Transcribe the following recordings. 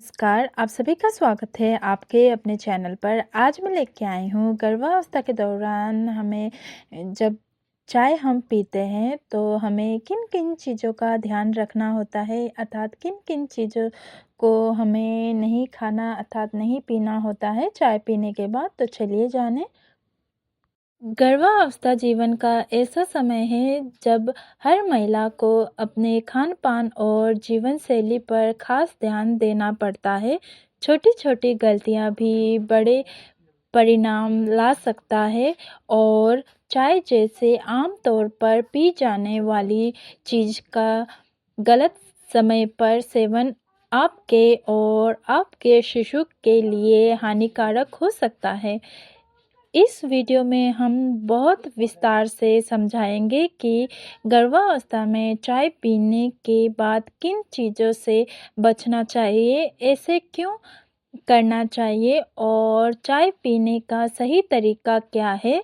नमस्कार, आप सभी का स्वागत है आपके अपने चैनल पर। आज मैं लेके आई हूँ गर्भावस्था के दौरान हमें जब चाय हम पीते हैं तो हमें किन-किन चीज़ों का ध्यान रखना होता है, अर्थात किन-किन चीज़ों को हमें नहीं खाना अर्थात नहीं पीना होता है चाय पीने के बाद। तो चलिए जानें। गर्भावस्था जीवन का ऐसा समय है जब हर महिला को अपने खान-पान और जीवन शैली पर खास ध्यान देना पड़ता है। छोटी-छोटी गलतियाँ भी बड़े परिणाम ला सकता है और चाय जैसे आम तौर पर पी जाने वाली चीज़ का गलत समय पर सेवन आपके और आपके शिशु के लिए हानिकारक हो सकता है। इस वीडियो में हम बहुत विस्तार से समझाएंगे कि गर्भावस्था में चाय पीने के बाद किन चीज़ों से बचना चाहिए, ऐसे क्यों करना चाहिए और चाय पीने का सही तरीका क्या है।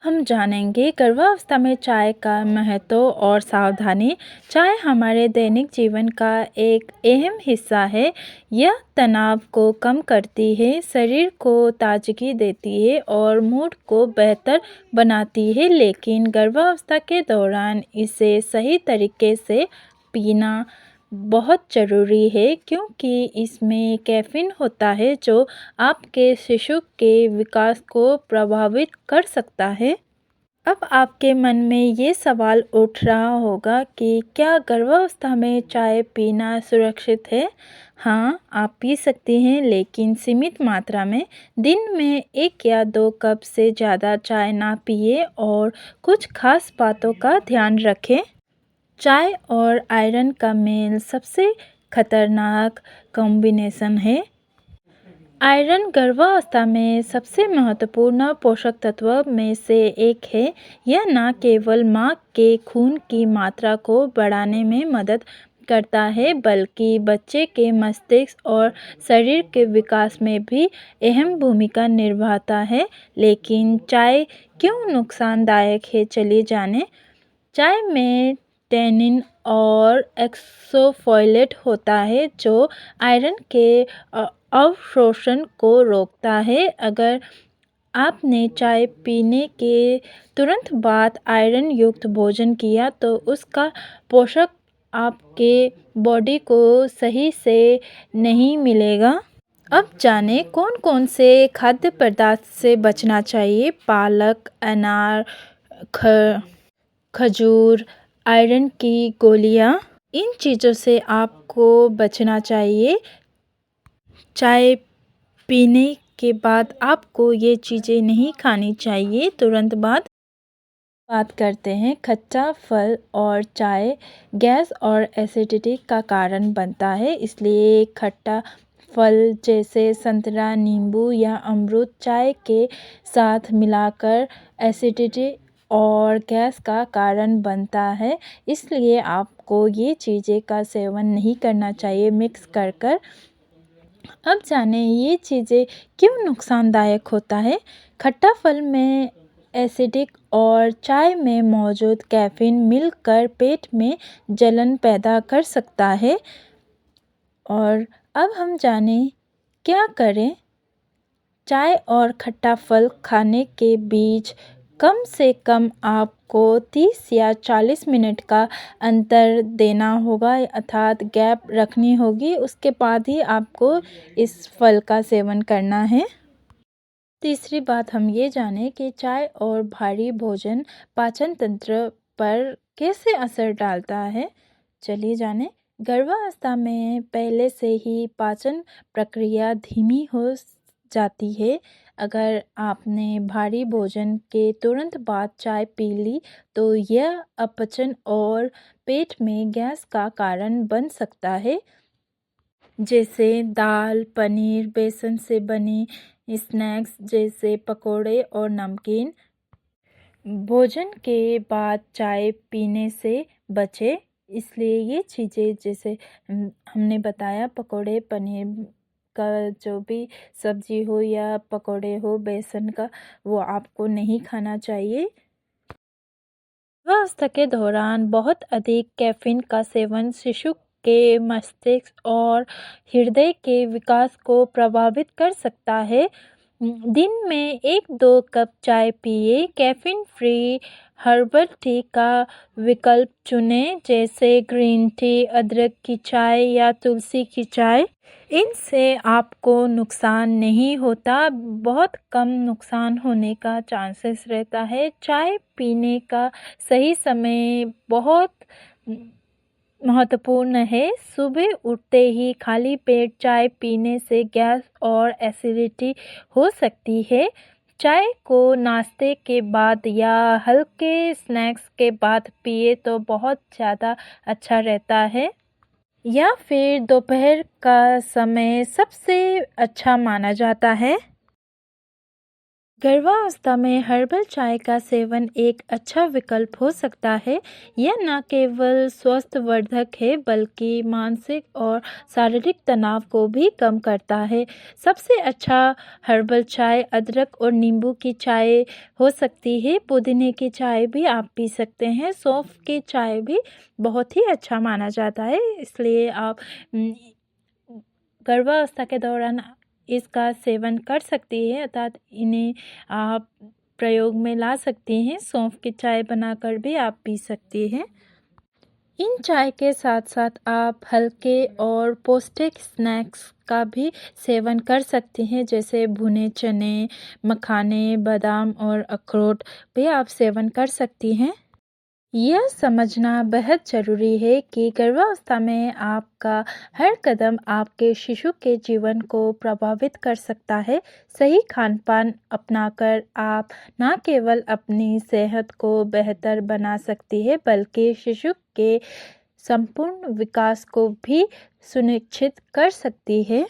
हम जानेंगे गर्भावस्था में चाय का महत्व और सावधानी। चाय हमारे दैनिक जीवन का एक अहम हिस्सा है। यह तनाव को कम करती है, शरीर को ताजगी देती है और मूड को बेहतर बनाती है, लेकिन गर्भावस्था के दौरान इसे सही तरीके से पीना बहुत ज़रूरी है क्योंकि इसमें कैफ़ीन होता है जो आपके शिशु के विकास को प्रभावित कर सकता है। अब आपके मन में ये सवाल उठ रहा होगा कि क्या गर्भावस्था में चाय पीना सुरक्षित है? हाँ, आप पी सकती हैं, लेकिन सीमित मात्रा में। दिन में 1 या 2 कप से ज़्यादा चाय ना पिएं और कुछ खास बातों का ध्यान रखें। चाय और आयरन का मेल सबसे खतरनाक कॉम्बिनेशन है। आयरन गर्भावस्था में सबसे महत्वपूर्ण पोषक तत्व में से एक है। यह न केवल मां के खून की मात्रा को बढ़ाने में मदद करता है, बल्कि बच्चे के मस्तिष्क और शरीर के विकास में भी अहम भूमिका निभाता है। लेकिन चाय क्यों नुकसानदायक है, चलिए जानें। चाय में टैनिन और एक्सोफोलेट होता है जो आयरन के अवशोषण को रोकता है। अगर आपने चाय पीने के तुरंत बाद आयरन युक्त भोजन किया तो उसका पोषक आपके बॉडी को सही से नहीं मिलेगा। अब जानें कौन कौन से खाद्य पदार्थ से बचना चाहिए। पालक, अनार, खजूर, आयरन की गोलियां, इन चीज़ों से आपको बचना चाहिए। चाय पीने के बाद आपको ये चीज़ें नहीं खानी चाहिए तुरंत बाद। बात करते हैं खट्टा फल और चाय गैस और एसिडिटी का कारण बनता है, इसलिए खट्टा फल जैसे संतरा, नींबू या अमरूद चाय के साथ मिलाकर एसिडिटी और गैस का कारण बनता है, इसलिए आपको ये चीज़ें का सेवन नहीं करना चाहिए मिक्स कर कर। अब जानें ये चीज़ें क्यों नुकसानदायक होता है। खट्टा फल में एसिडिक और चाय में मौजूद कैफ़ीन मिलकर पेट में जलन पैदा कर सकता है। और अब हम जानें क्या करें। चाय और खट्टा फल खाने के बीच कम से कम आपको 30 या 40 मिनट का अंतर देना होगा, अर्थात गैप रखनी होगी, उसके बाद ही आपको इस फल का सेवन करना है। तीसरी बात हम ये जानें कि चाय और भारी भोजन पाचन तंत्र पर कैसे असर डालता है, चलिए जानें। गर्भावस्था में पहले से ही पाचन प्रक्रिया धीमी हो जाती है। अगर आपने भारी भोजन के तुरंत बाद चाय पी ली तो यह अपचन और पेट में गैस का कारण बन सकता है, जैसे दाल, पनीर, बेसन से बने स्नैक्स जैसे पकोड़े और नमकीन। भोजन के बाद चाय पीने से बचें, इसलिए ये चीज़ें जैसे हमने बताया पकोड़े, पनीर का जो भी सब्जी हो या पकोड़े हो बेसन का, वो आपको नहीं खाना चाहिए। गर्भावस्था के दौरान बहुत अधिक कैफ़ीन का सेवन शिशु आपके मस्तिष्क और हृदय के विकास को प्रभावित कर सकता है। दिन में 1-2 कप चाय पिएं। कैफ़ीन फ्री हर्बल टी का विकल्प चुनें, जैसे ग्रीन टी, अदरक की चाय या तुलसी की चाय। इनसे आपको नुकसान नहीं होता, बहुत कम नुकसान होने का चांसेस रहता है। चाय पीने का सही समय बहुत महत्वपूर्ण है। सुबह उठते ही खाली पेट चाय पीने से गैस और एसिडिटी हो सकती है। चाय को नाश्ते के बाद या हल्के स्नैक्स के बाद पिए तो बहुत ज़्यादा अच्छा रहता है, या फिर दोपहर का समय सबसे अच्छा माना जाता है। गर्भावस्था में हर्बल चाय का सेवन एक अच्छा विकल्प हो सकता है। यह न केवल स्वास्थ्यवर्धक है, बल्कि मानसिक और शारीरिक तनाव को भी कम करता है। सबसे अच्छा हर्बल चाय अदरक और नींबू की चाय हो सकती है। पुदीने की चाय भी आप पी सकते हैं। सौंफ की चाय भी बहुत ही अच्छा माना जाता है, इसलिए आप गर्भावस्था के दौरान इसका सेवन कर सकती है, अर्थात इन्हें आप प्रयोग में ला सकती हैं। सौंफ की चाय बनाकर भी आप पी सकती हैं। इन चाय के साथ साथ आप हल्के और पौष्टिक स्नैक्स का भी सेवन कर सकती हैं, जैसे भुने चने, मखाने, बादाम और अखरोट भी आप सेवन कर सकती हैं। यह समझना बेहद ज़रूरी है कि गर्भावस्था में आपका हर कदम आपके शिशु के जीवन को प्रभावित कर सकता है। सही खान-पान अपनाकर आप न केवल अपनी सेहत को बेहतर बना सकती हैं, बल्कि शिशु के संपूर्ण विकास को भी सुनिश्चित कर सकती है।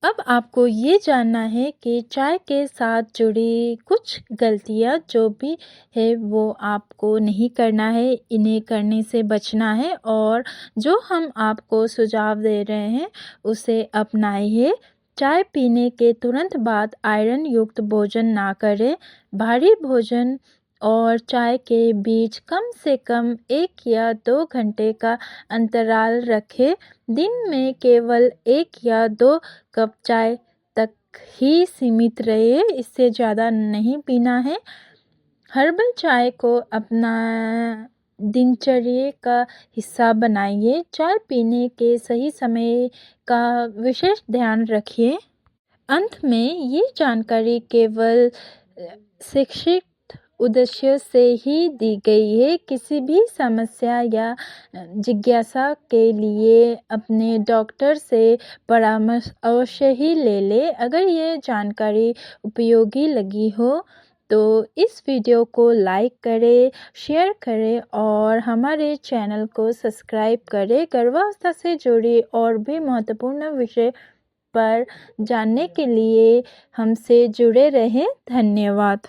अब आपको ये जानना है कि चाय के साथ जुड़ी कुछ गलतियाँ जो भी है वो आपको नहीं करना है, इन्हें करने से बचना है, और जो हम आपको सुझाव दे रहे हैं उसे अपनाइए। चाय पीने के तुरंत बाद आयरन युक्त भोजन ना करें। भारी भोजन और चाय के बीच कम से कम 1 या 2 घंटे का अंतराल रखें। दिन में केवल 1 या 2 कप चाय तक ही सीमित रहिए, इससे ज़्यादा नहीं पीना है। हर्बल चाय को अपना दिनचर्या का हिस्सा बनाइए। चाय पीने के सही समय का विशेष ध्यान रखिए। अंत में ये जानकारी केवल शैक्षिक उद्देश्य से ही दी गई है। किसी भी समस्या या जिज्ञासा के लिए अपने डॉक्टर से परामर्श अवश्य ही ले लें। अगर ये जानकारी उपयोगी लगी हो तो इस वीडियो को लाइक करें, शेयर करें और हमारे चैनल को सब्सक्राइब करें। गर्भावस्था से जुड़ी और भी महत्वपूर्ण विषय पर जानने के लिए हमसे जुड़े रहें। धन्यवाद।